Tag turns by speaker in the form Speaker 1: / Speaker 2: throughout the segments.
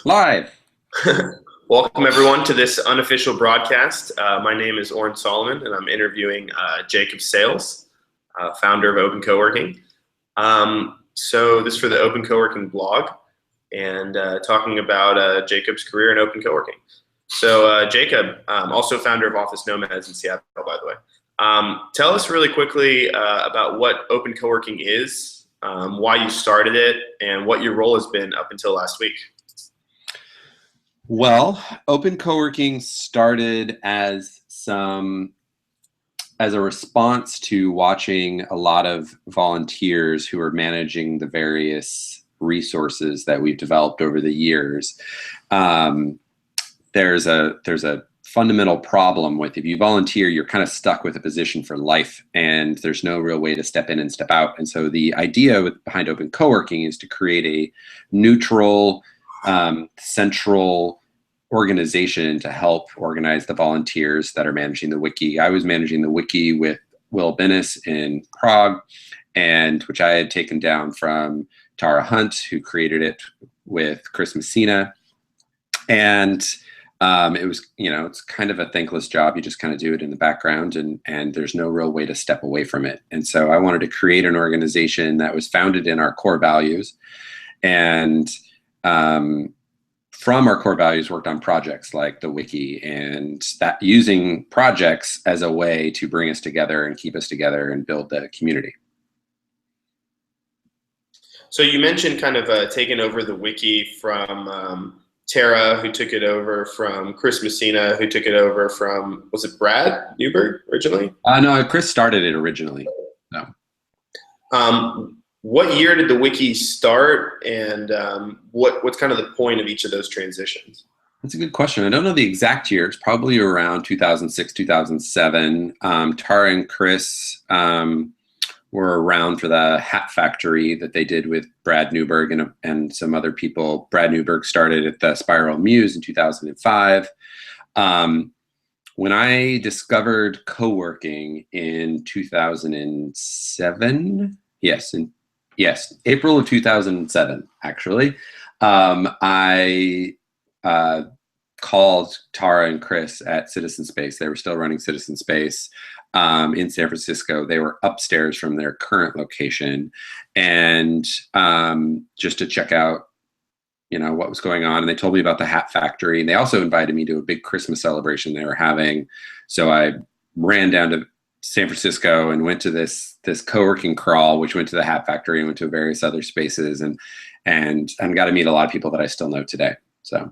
Speaker 1: Live.
Speaker 2: Welcome, everyone, to this unofficial broadcast. My name is Oren Salomon, and I'm interviewing Jacob Sayles, founder of Open Coworking. So this is for the Open Coworking blog, and talking about Jacob's career in Open Coworking. So Jacob, also founder of Office Nomads in Seattle, by the way. Tell us really quickly about what Open Coworking is, why you started it, and what your role has been up until last week.
Speaker 1: Well, Open Coworking started as a response to watching a lot of volunteers who are managing the various resources that we've developed over the years. There's a fundamental problem with, if you volunteer, you're kind of stuck with a position for life, and there's no real way to step in and step out. And so the idea behind Open Coworking is to create a neutral, central organization to help organize the volunteers that are managing the wiki. I was managing the wiki with Will Bennis in Prague, and which I had taken down from Tara Hunt, who created it with Chris Messina. And it was, it's kind of a thankless job. You just kind of do it in the background, and there's no real way to step away from it. And so I wanted to create an organization that was founded in our core values, and from our core values worked on projects like the wiki, and that using projects as a way to bring us together and keep us together and build the community.
Speaker 2: So you mentioned kind of taking over the wiki from Tara, who took it over from Chris Messina, who took it over from, was it Brad Newberg originally?
Speaker 1: No, Chris started it originally. No.
Speaker 2: What year did the wiki start, and what's kind of the point of each of those transitions?
Speaker 1: That's a good question. I don't know the exact year. It's probably around 2006, 2007. Tara and Chris were around for the hat factory that they did with Brad Newberg and some other people. Brad Newberg started at the Spiral Muse in 2005. When I discovered co-working in 2007, Yes, April of 2007, actually. I called Tara and Chris at Citizen Space. They were still running Citizen Space in San Francisco. They were upstairs from their current location, and just to check out, what was going on. And they told me about the hat factory, and they also invited me to a big Christmas celebration they were having. So I ran down to San Francisco and went to this co-working crawl, which went to the hat factory and went to various other spaces, and got to meet a lot of people that I still know today. So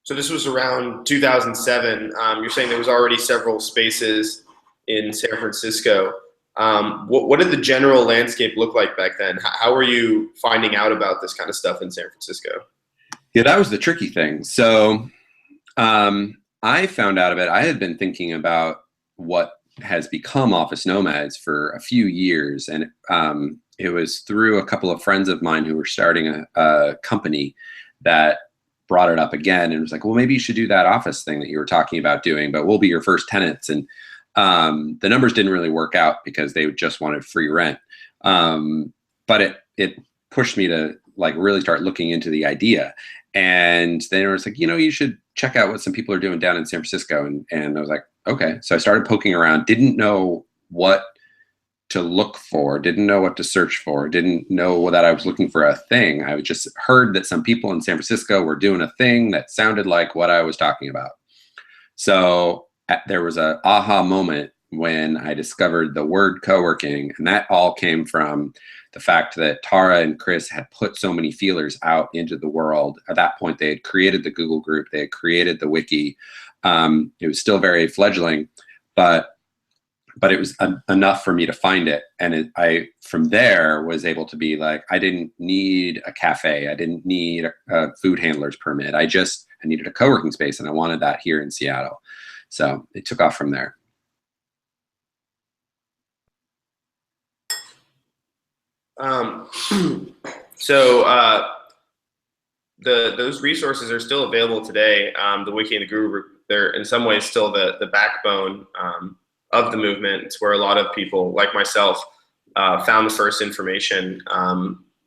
Speaker 2: this was around 2007. You're saying there was already several spaces in San Francisco. What did the general landscape look like back then? How were you finding out about this kind of stuff in San Francisco?
Speaker 1: Yeah, that was the tricky thing. So I found out of it. I had been thinking about what has become Office Nomads for a few years, and it was through a couple of friends of mine who were starting a company that brought it up again, and was like, well, maybe you should do that office thing that you were talking about doing, but we'll be your first tenants. And the numbers didn't really work out because they just wanted free rent, but it pushed me to really start looking into the idea. And then it was like, you should check out what some people are doing down in San Francisco. And I was like, okay. So I started poking around, didn't know what to look for, didn't know what to search for, didn't know that I was looking for a thing. I just heard that some people in San Francisco were doing a thing that sounded like what I was talking about. So there was an aha moment when I discovered the word co-working, and that all came from the fact that Tara and Chris had put so many feelers out into the world. At that point, they had created the Google group, they had created the wiki. It was still very fledgling, but it was enough for me to find it. And I, from there, was able to be like, I didn't need a cafe. I didn't need a food handler's permit. I needed a co-working space, and I wanted that here in Seattle. So it took off from there.
Speaker 2: Those resources are still available today. The wiki and the Google group, they're in some ways still the backbone of the movement. It's where a lot of people like myself found the first information.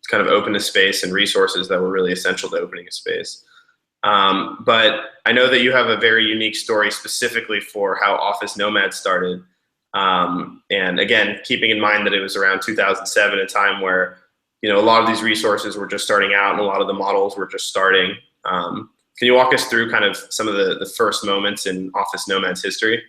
Speaker 2: kind of opened a space and resources that were really essential to opening a space. But I know that you have a very unique story specifically for how Office Nomad started. And again, keeping in mind that it was around 2007, a time where, a lot of these resources were just starting out and a lot of the models were just starting. Can you walk us through kind of some of the first moments in Office Nomad's history?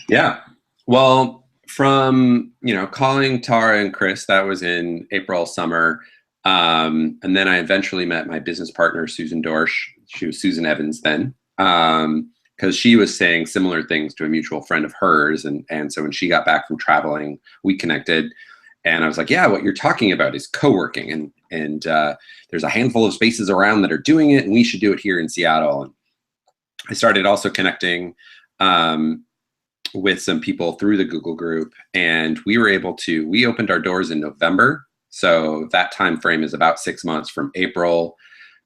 Speaker 1: Yeah. Well, from, calling Tara and Chris, that was in April, summer. And then I eventually met my business partner, Susan Dorsch. She was Susan Evans then, because she was saying similar things to a mutual friend of hers. And so when she got back from traveling, we connected. And I was like, yeah, what you're talking about is co-working. And there's a handful of spaces around that are doing it, and we should do it here in Seattle. And I started also connecting with some people through the Google group, and we opened our doors in November. So that time frame is about 6 months from April,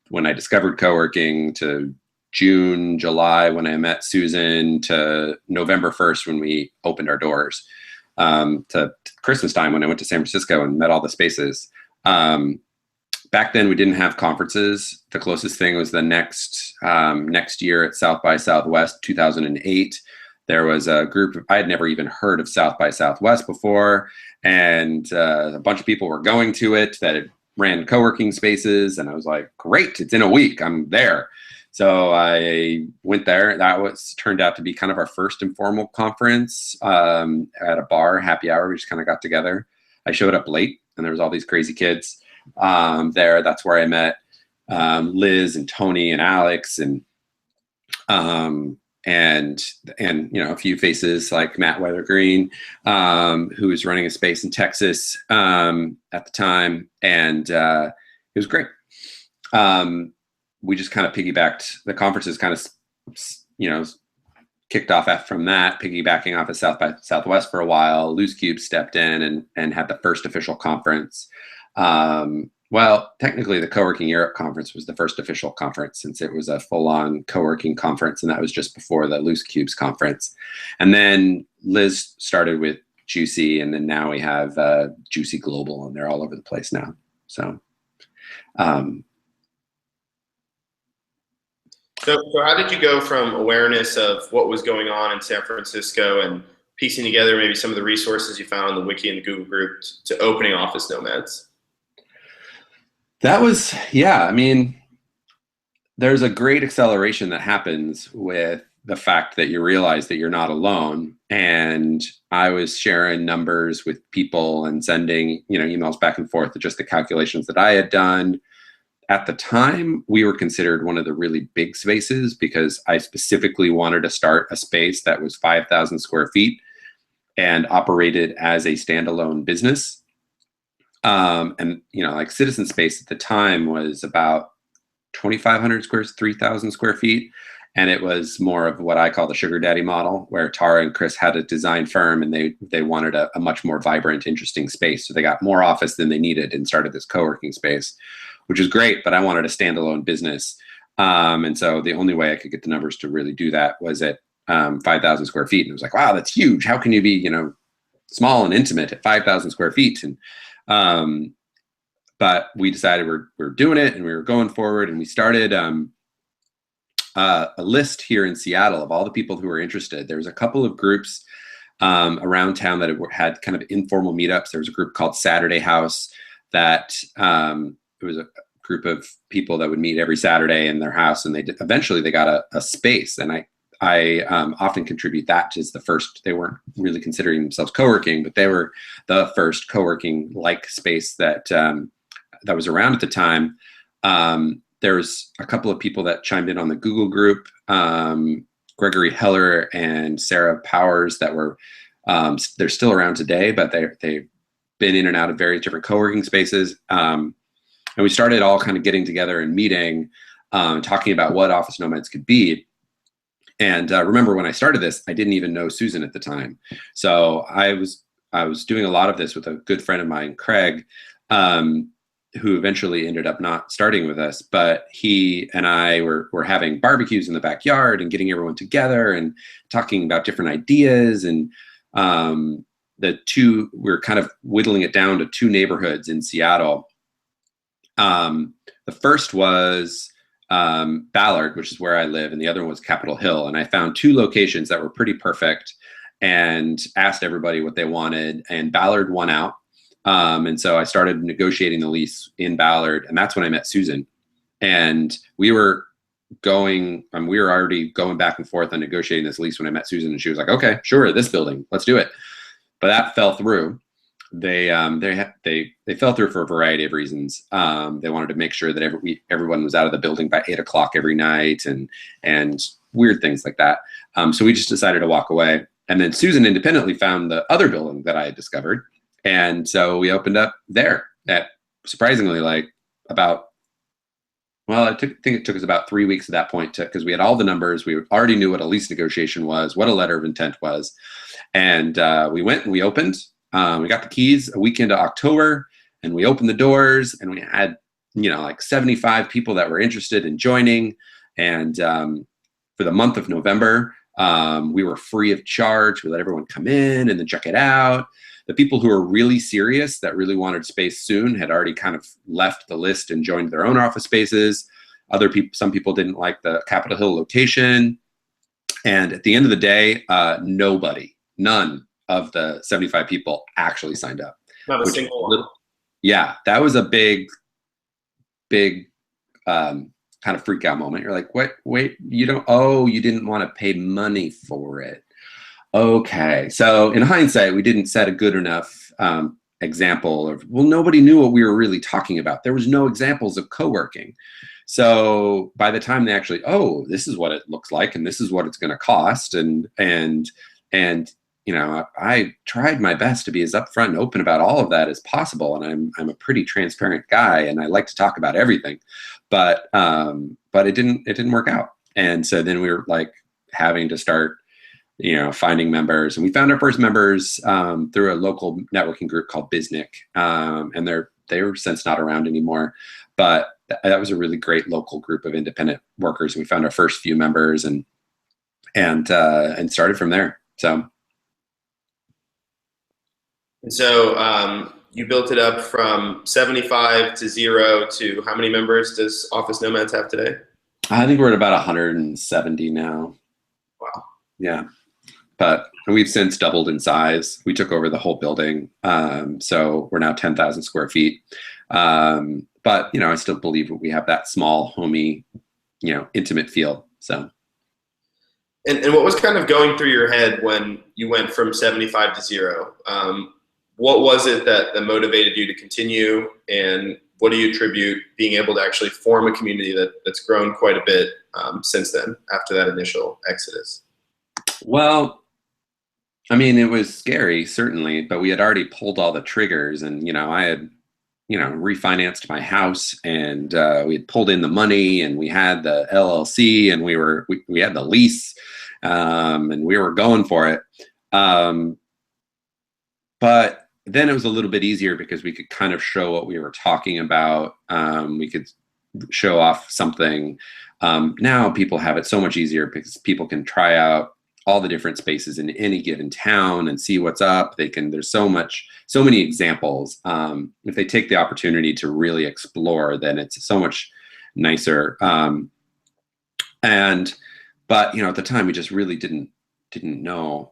Speaker 1: when I discovered co-working, to June, July, when I met Susan, to November 1st, when we opened our doors, to Christmas time, when I went to San Francisco and met all the spaces. Back then, we didn't have conferences. The closest thing was the next year at South by Southwest, 2008. There was a group, I had never even heard of South by Southwest before, and a bunch of people were going to it that had ran co-working spaces, and I was like, great, it's in a week, I'm there. So I went there. That turned out to be kind of our first informal conference at a bar, happy hour. We just kind of got together. I showed up late, and there was all these crazy kids there. That's where I met Liz and Tony and Alex and a few faces like Matt Weathergreen, who was running a space in Texas at the time, and it was great. We just kind of piggybacked. The conferences kind of, kicked off from that, piggybacking off of South by Southwest for a while. Loose Cube stepped in and had the first official conference. Well, technically the Co-working Europe conference was the first official conference, since it was a full-on co-working conference, and that was just before the Loose Cubes conference. And then Liz started with Juicy, and then now we have Juicy Global, and they're all over the place now. So,
Speaker 2: So how did you go from awareness of what was going on in San Francisco and piecing together maybe some of the resources you found on the Wiki and the Google group to opening Office Nomads?
Speaker 1: That was, I mean, there's a great acceleration that happens with the fact that you realize that you're not alone. And I was sharing numbers with people and sending, emails back and forth to just the calculations that I had done. At the time, we were considered one of the really big spaces, because I specifically wanted to start a space that was 5,000 square feet and operated as a standalone business. And, like Citizen Space at the time was about 2,500 squares, 3,000 square feet. And it was more of what I call the sugar daddy model, where Tara and Chris had a design firm, and they wanted a much more vibrant, interesting space. So they got more office than they needed and started this co-working space, which is great, but I wanted a standalone business. And so the only way I could get the numbers to really do that was at 5,000 square feet. And it was like, wow, that's huge. How can you be, small and intimate at 5,000 square feet? And but we decided we're doing it, and we were going forward, and we started a list here in Seattle of all the people who were interested. There was a couple of groups around town that had kind of informal meetups. There was a group called Saturday House that it was a group of people that would meet every Saturday in their house, and eventually they got a space. And I often contribute that to the first. They weren't really considering themselves co-working, but they were the first co-working like space that was around at the time. There's a couple of people that chimed in on the Google group, Gregory Heller and Sarah Powers, that were they're still around today, but they've been in and out of various different co-working spaces. And we started all kind of getting together and meeting, talking about what Office Nomads could be. And remember, when I started this, I didn't even know Susan at the time. So I was doing a lot of this with a good friend of mine, Craig, who eventually ended up not starting with us. But he and I were having barbecues in the backyard and getting everyone together and talking about different ideas. And we're kind of whittling it down to 2 neighborhoods in Seattle. The first was Ballard, which is where I live, and the other one was Capitol Hill. And I found two locations that were pretty perfect and asked everybody what they wanted, and Ballard won out. And so I started negotiating the lease in Ballard, and that's when I met Susan. And we were already going back and forth on negotiating this lease when I met Susan, and she was like, okay, sure, this building, let's do it. But that fell through. They fell through for a variety of reasons. They wanted to make sure that everyone was out of the building by 8 o'clock every night, and weird things like that. So we just decided to walk away. And then Susan independently found the other building that I had discovered, and so we opened up there. At surprisingly, like I think it took us about 3 weeks at that point because we had all the numbers. We already knew what a lease negotiation was, what a letter of intent was, and we went and we opened. We got the keys a week into October, and we opened the doors, and we had, like 75 people that were interested in joining. And for the month of November, we were free of charge. We let everyone come in and then check it out. The people who were really serious, that really wanted space soon, had already kind of left the list and joined their own office spaces. Some people didn't like the Capitol Hill location. And at the end of the day, none of the 75 people actually signed up.
Speaker 2: Not a single one.
Speaker 1: Yeah, that was a big kind of freak out moment. You're like, what? Wait, you didn't want to pay money for it. Okay. So in hindsight, we didn't set a good enough example of, nobody knew what we were really talking about. There was no examples of co-working. So by the time they actually, this is what it looks like, and this is what it's going to cost. And I tried my best to be as upfront and open about all of that as possible. And I'm a pretty transparent guy, and I like to talk about everything, but it didn't work out. And so then we were like having to start, finding members, and we found our first members through a local networking group called Biznick. And they're since not around anymore, but that was a really great local group of independent workers. We found our first few members and started from there. So
Speaker 2: you built it up from 75 to 0 to how many members does Office Nomads have today?
Speaker 1: I think we're at about 170 now.
Speaker 2: Wow.
Speaker 1: Yeah. But we've since doubled in size. We took over the whole building. So we're now 10,000 square feet. But, I still believe we have that small, homey, intimate feel. So.
Speaker 2: And what was kind of going through your head when you went from 75 to 0? What was it that motivated you to continue, and what do you attribute being able to actually form a community that's grown quite a bit since then, after that initial exodus?
Speaker 1: Well, it was scary, certainly, but we had already pulled all the triggers, and, I had, refinanced my house, and we had pulled in the money, and we had the LLC, and we had the lease, and we were going for it. But then it was a little bit easier because we could kind of show what we were talking about. We could show off something. Now people have it so much easier because people can try out all the different spaces in any given town and see what's up. There's so many examples. If they take the opportunity to really explore, then it's so much nicer. But at the time we just really didn't know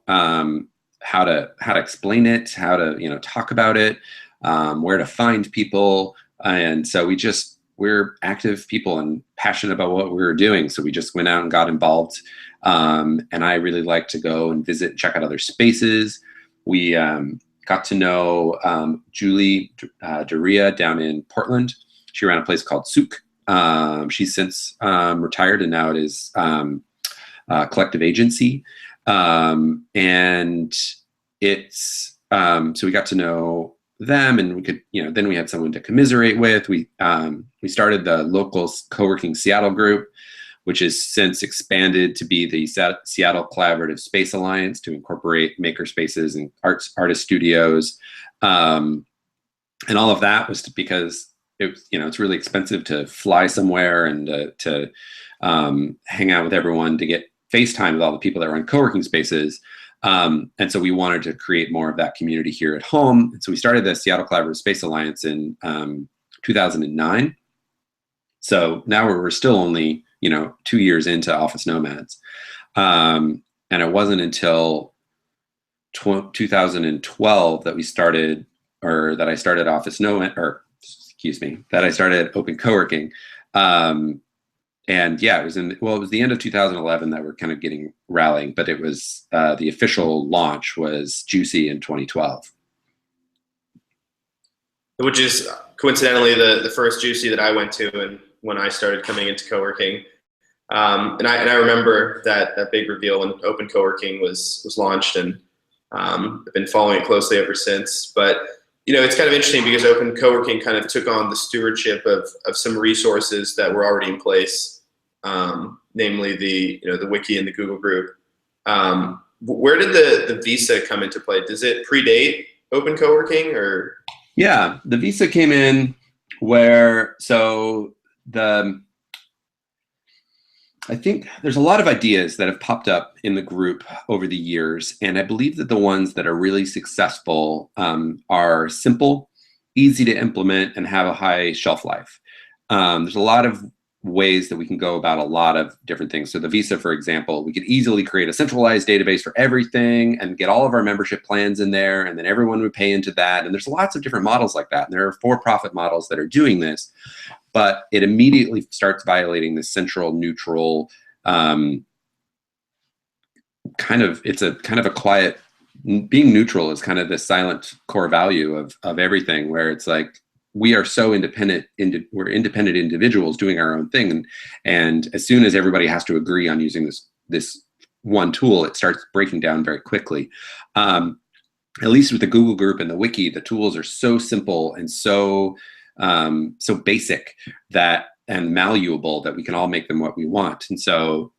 Speaker 1: how to explain it, how to talk about it, where to find people. And so we're active people and passionate about what we were doing. So we just went out and got involved. And I really like to go and visit and check out other spaces. We got to know Julie Daria down in Portland. She ran a place called Souk. She's since retired, and now it is Collective Agency. And it's so we got to know them, and we could, then we had someone to commiserate with. We started the local co-working Seattle group, which has since expanded to be the Seattle Collaborative Space Alliance, to incorporate maker spaces and artist studios. And all of that was because it's really expensive to fly somewhere and to hang out with everyone, to get FaceTime with all the people that run co-working spaces. And so we wanted to create more of that community here at home. And so we started the Seattle Collaborative Space Alliance in 2009. So now we're still only, 2 years into Office Nomads. And it wasn't until 2012 that we started, or that I started that I started Open Coworking. And yeah, it was it was the end of 2011 that we're kind of getting rallying, but it was the official launch was Juicy in 2012.
Speaker 2: Which is coincidentally the first Juicy that I went to, and when I started coming into coworking. And I remember that big reveal when Open Coworking was launched, and I've been following it closely ever since. But it's kind of interesting because Open Coworking kind of took on the stewardship of some resources that were already in place, namely the wiki and the Google group. Where did the visa come into play? Does it predate Open Coworking, or?
Speaker 1: Yeah, the visa came in where I think there's a lot of ideas that have popped up in the group over the years, and I believe that the ones that are really successful are simple, easy to implement, and have a high shelf life. There's a lot of ways that we can go about a lot of different things. So the visa, for example, we could easily create a centralized database for everything and get all of our membership plans in there, and then everyone would pay into that. And there's lots of different models like that. And there are for-profit models that are doing this, but it immediately starts violating the central neutral it's a kind of a quiet, being neutral is kind of the silent core value of everything, where it's like, we are so independent, we're independent individuals doing our own thing. And as soon as everybody has to agree on using this one tool, it starts breaking down very quickly. At least with the Google group and the wiki, the tools are so simple and so basic and malleable that we can all make them what we want. And so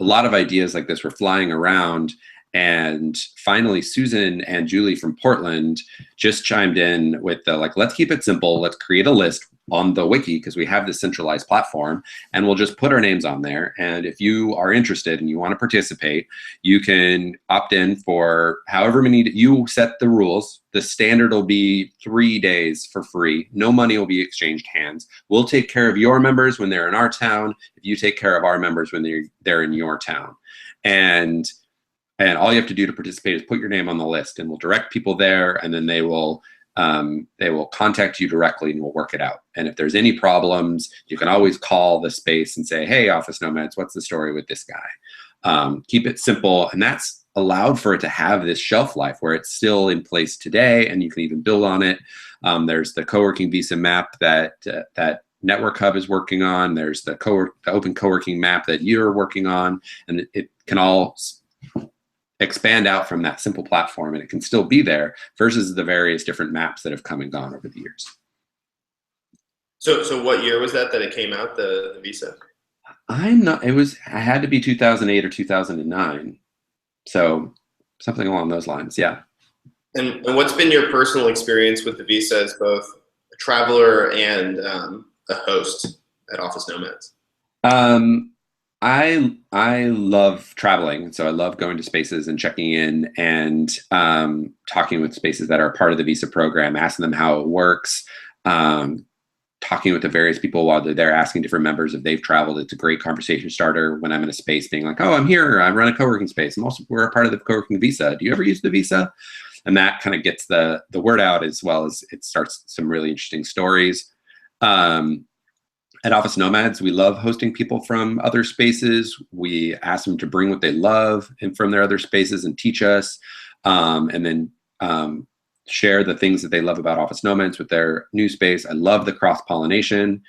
Speaker 1: a lot of ideas like this were flying around. And finally, Susan and Julie from Portland just chimed in with let's keep it simple. Let's create a list on the wiki, because we have this centralized platform, and we'll just put our names on there. And if you are interested and you want to participate, you can opt in for however many. You set the rules. The standard will be 3 days for free. No money will be exchanged hands. We'll take care of your members when they're in our town, if you take care of our members when they're in your town. And all you have to do to participate is put your name on the list, and we'll direct people there, and then they will contact you directly, and we'll work it out. And if there's any problems, you can always call the space and say, hey, Office Nomads, what's the story with this guy? Keep it simple. And that's allowed for it to have this shelf life where it's still in place today, and you can even build on it. There's the coworking visa map that Network Hub is working on. There's the Open Coworking map that you're working on, and it can all expand out from that simple platform, and it can still be there versus the various different maps that have come and gone over the years.
Speaker 2: So what year was that it came out, the visa?
Speaker 1: I had to be 2008 or 2009. So something along those lines. Yeah.
Speaker 2: And what's been your personal experience with the visa as both a traveler and a host at Office Nomads?
Speaker 1: I love traveling, so I love going to spaces and checking in and talking with spaces that are part of the visa program, asking them how it works, talking with the various people while they're there, asking different members if they've traveled. It's a great conversation starter when I'm in a space, being like, oh, I'm here, I run a co-working space. We're a part of the co-working visa. Do you ever use the visa? And that kind of gets the word out, as well as it starts some really interesting stories. At Office Nomads, we love hosting people from other spaces. We ask them to bring what they love and from their other spaces and teach us, and then share the things that they love about Office Nomads with their new space. I love the cross-pollination.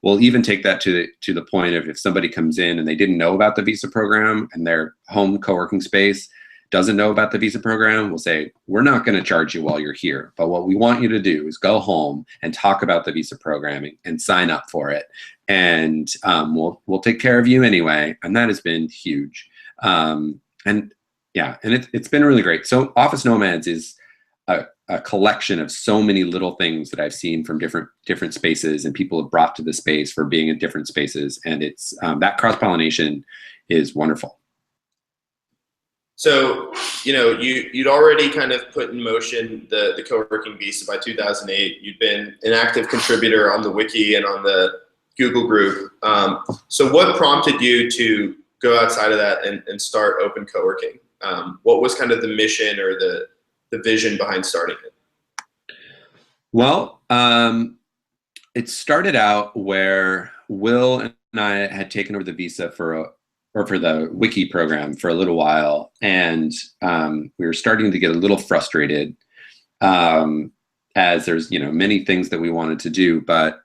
Speaker 1: We'll even take that to the point of, if somebody comes in and they didn't know about the visa program and their home co-working space doesn't know about the visa program, we'll say, we're not going to charge you while you're here, but what we want you to do is go home and talk about the visa programming and sign up for it. And we'll take care of you anyway. And that has been huge. And it's been really great. So Office Nomads is a collection of so many little things that I've seen from different spaces, and people have brought to the space for being in different spaces. And it's that cross-pollination is wonderful.
Speaker 2: So, you'd already kind of put in motion the co-working visa by 2008. You'd been an active contributor on the wiki and on the Google group. So what prompted you to go outside of that and start open co-working? What was kind of the mission or the vision behind starting it?
Speaker 1: Well, it started out where Will and I had taken over the visa for the wiki program for a little while, and we were starting to get a little frustrated, as there's many things that we wanted to do, but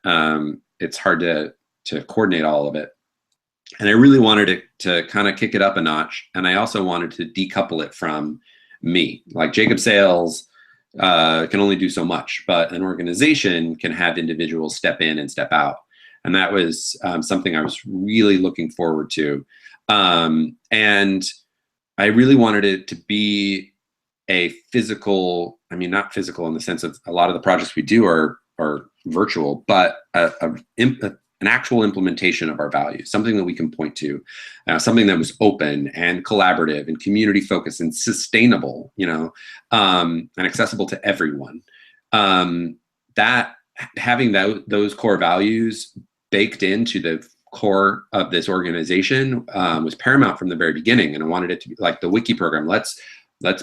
Speaker 1: it's hard to coordinate all of it. And I really wanted to kind of kick it up a notch, and I also wanted to decouple it from me. Like Jacob Sayles can only do so much, but an organization can have individuals step in and step out. And that was something I was really looking forward to. And I really wanted it to be a physical, not physical in the sense of a lot of the projects we do are virtual, but an actual implementation of our values, something that we can point to, something that was open and collaborative and community focused and sustainable, and accessible to everyone. That having those core values baked into the core of this organization was paramount from the very beginning. And I wanted it to be like the wiki program. Let's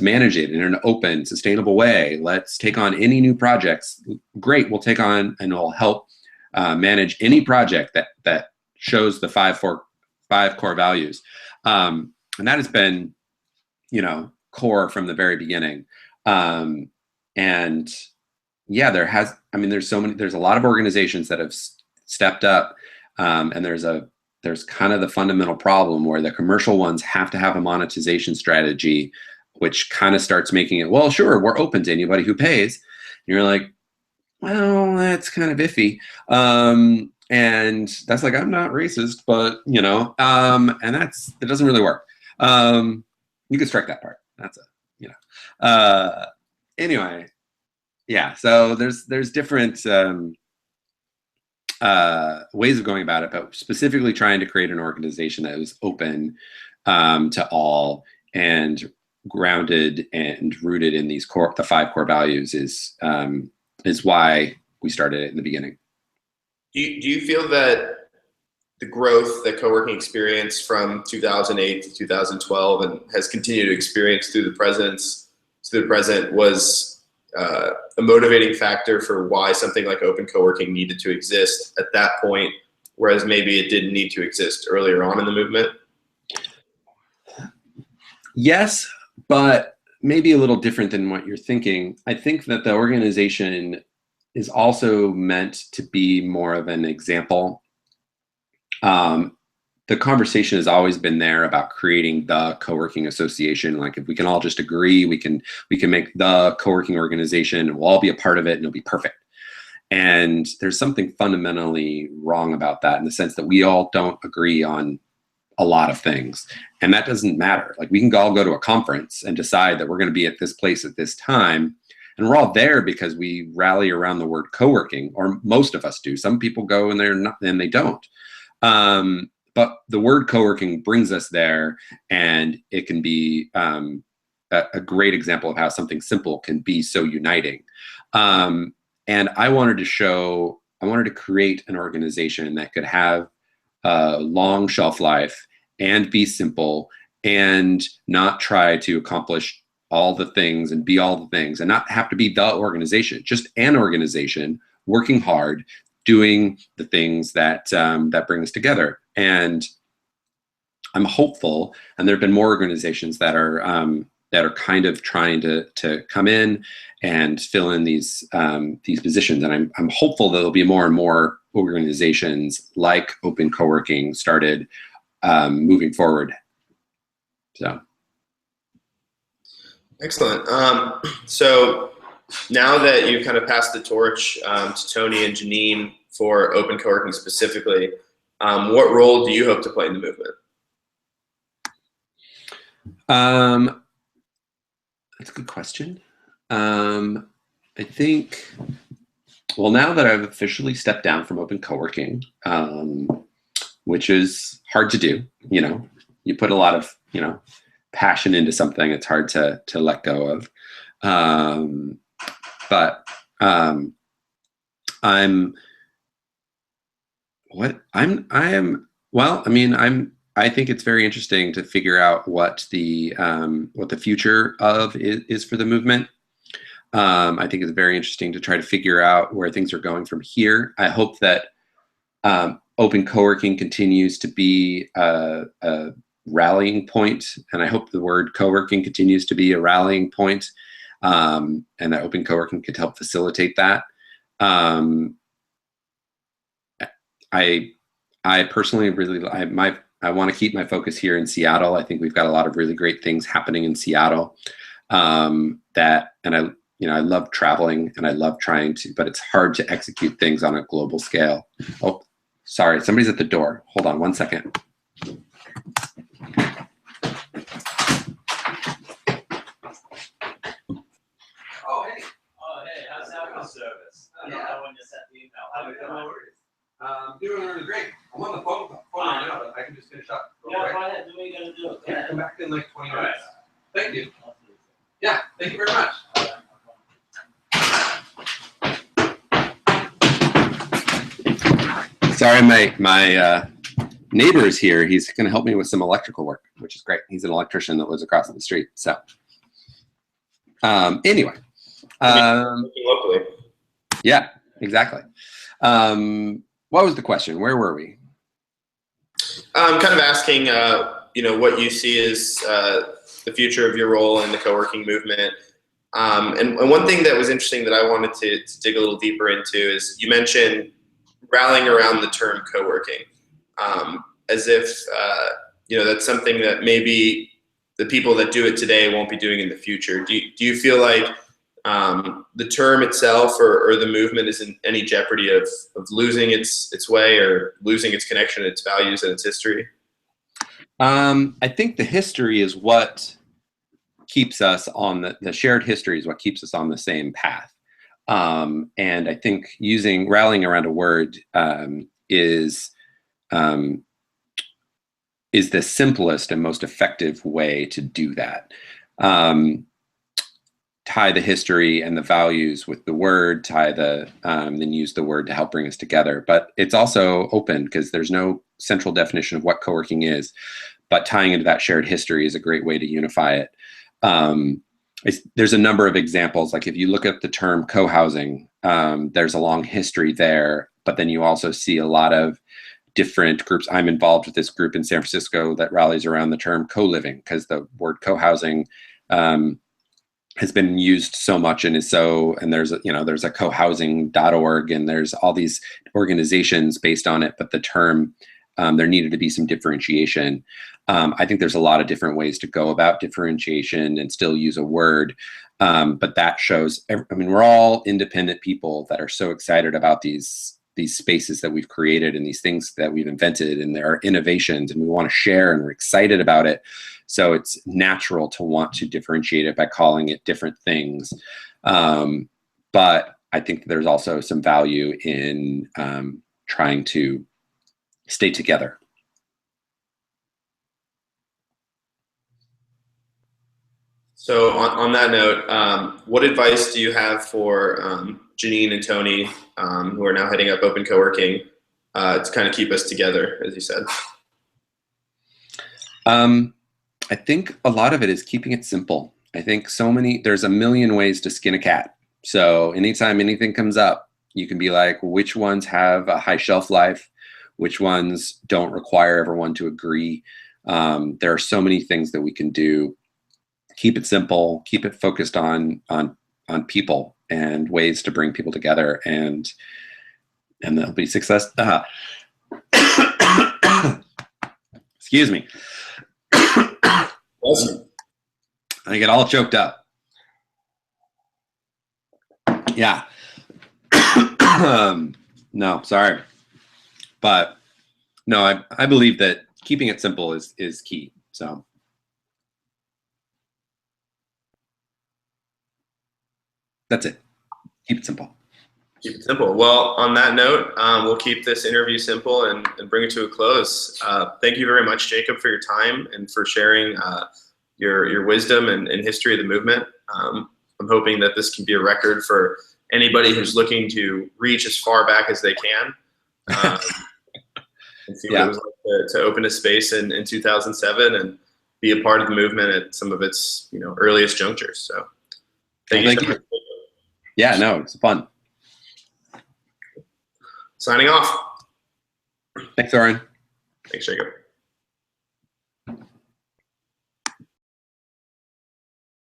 Speaker 1: manage it in an open, sustainable way. Let's take on any new projects. Great, we'll take on and we'll help manage any project that shows the five core values. And that has been, core from the very beginning. And yeah, there's a lot of organizations that have stepped up. And there's kind of the fundamental problem where the commercial ones have to have a monetization strategy, which kind of starts making it, well, sure, we're open to anybody who pays. And you're like, well, that's kind of iffy. And that's like, I'm not racist, but and it doesn't really work. You could strike that part. That's anyway. Yeah. So there's different, ways of going about it, but specifically trying to create an organization that was open to all and grounded and rooted in the 5 core values is why we started it in the beginning.
Speaker 2: Do you feel that the growth that co-working experienced from 2008 to 2012 and has continued to experience through the present was a motivating factor for why something like open co-working needed to exist at that point, whereas maybe it didn't need to exist earlier on in the movement?
Speaker 1: Yes, but maybe a little different than what you're thinking. I think that the organization is also meant to be more of an example. The conversation has always been there about creating the co-working association. Like if we can all just agree, we can make the co-working organization and we'll all be a part of it and it'll be perfect. And there's something fundamentally wrong about that in the sense that we all don't agree on a lot of things. And that doesn't matter. Like we can all go to a conference and decide that we're going to be at this place at this time. And we're all there because we rally around the word co-working, or most of us do. Some people go and they're not, and they don't. But the word co-working brings us there, and it can be a great example of how something simple can be so uniting. And I wanted to create an organization that could have a long shelf life and be simple and not try to accomplish all the things and be all the things and not have to be the organization, just an organization working hard, doing the things that bring us together. And I'm hopeful, and there have been more organizations that are kind of trying to come in and fill in these positions. And I'm hopeful that there'll be more and more organizations like Open Coworking started moving forward. So.
Speaker 2: Excellent. So now that you've kind of passed the torch to Tony and Janine for Open Coworking specifically, what role do you hope to play in the movement?
Speaker 1: That's a good question. I think, well, now that I've officially stepped down from Open Coworking, which is hard to do, you put a lot of, passion into something, it's hard to let go of. But I think it's very interesting to figure out what the future of is for the movement. I think it's very interesting to try to figure out where things are going from here. I hope that open co-working continues to be a rallying point, and I hope the word co-working continues to be a rallying point, and that open co-working could help facilitate that. I personally really I want to keep my focus here in Seattle. I think we've got a lot of really great things happening in Seattle. I love traveling and I love trying to, but it's hard to execute things on a global scale. Oh, sorry, somebody's at the door. Hold on one second. Oh, hey, how's that service? I don't know when you sent the email. How are you doing? Doing really great. I'm on the phone right now, but I can just finish up.
Speaker 3: Yeah, go ahead. Do what you gotta do.
Speaker 1: Yeah, come back in like 20 minutes.
Speaker 3: Right.
Speaker 1: Thank you. Yeah, thank you very much. Sorry, my neighbor is here. He's going to help me with some electrical work, which is great. He's an electrician that lives across the street. So, anyway,
Speaker 2: locally.
Speaker 1: Yeah, exactly. What was the question? Where were we?
Speaker 2: I'm kind of asking, what you see as the future of your role in the co-working movement. And one thing that was interesting that I wanted to dig a little deeper into is you mentioned rallying around the term co-working, as if that's something that maybe the people that do it today won't be doing in the future. Do you feel like the term itself or the movement is in any jeopardy of losing its way or losing its connection, its values, and its history?
Speaker 1: I think the history is what keeps us on the shared history is what keeps us on the same path. And I think rallying around a word is the simplest and most effective way to do that. Tie the history and the values with the word, then use the word to help bring us together. But it's also open because there's no central definition of what co-working is, but tying into that shared history is a great way to unify it. There's a number of examples. Like if you look at the term co-housing, there's a long history there, but then you also see a lot of different groups. I'm involved with this group in San Francisco that rallies around the term co-living because the word co-housing has been used so much and there's a cohousing.org and there's all these organizations based on it, but the term, there needed to be some differentiation. I think there's a lot of different ways to go about differentiation and still use a word. But that shows, we're all independent people that are so excited about these spaces that we've created and these things that we've invented, and there are innovations and we want to share and we're excited about it. So it's natural to want to differentiate it by calling it different things. But I think there's also some value in trying to stay together.
Speaker 2: So on that note, what advice do you have for Janine and Tony, who are now heading up Open Co-working, to kind of keep us together, as you said?
Speaker 1: I think a lot of it is keeping it simple. I think there's a million ways to skin a cat. So anytime anything comes up, you can be like, which ones have a high shelf life? Which ones don't require everyone to agree? There are so many things that we can do. Keep it simple, keep it focused on people and ways to bring people together, and there'll be success. Excuse me.
Speaker 2: Awesome.
Speaker 1: I get all choked up. Yeah. No, sorry. But no, I believe that keeping it simple is key. So that's it. Keep it simple.
Speaker 2: Keep it simple. Well, on that note, we'll keep this interview simple and bring it to a close. Thank you very much, Jacob, for your time and for sharing your wisdom and history of the movement. I'm hoping that this can be a record for anybody who's looking to reach as far back as they can, and see what it was like to open a space in 2007 and be a part of the movement at some of its earliest junctures. So thank you so much.
Speaker 1: Yeah, no, it's fun.
Speaker 2: Signing off.
Speaker 1: Thanks, Oren.
Speaker 2: Thanks, Jacob.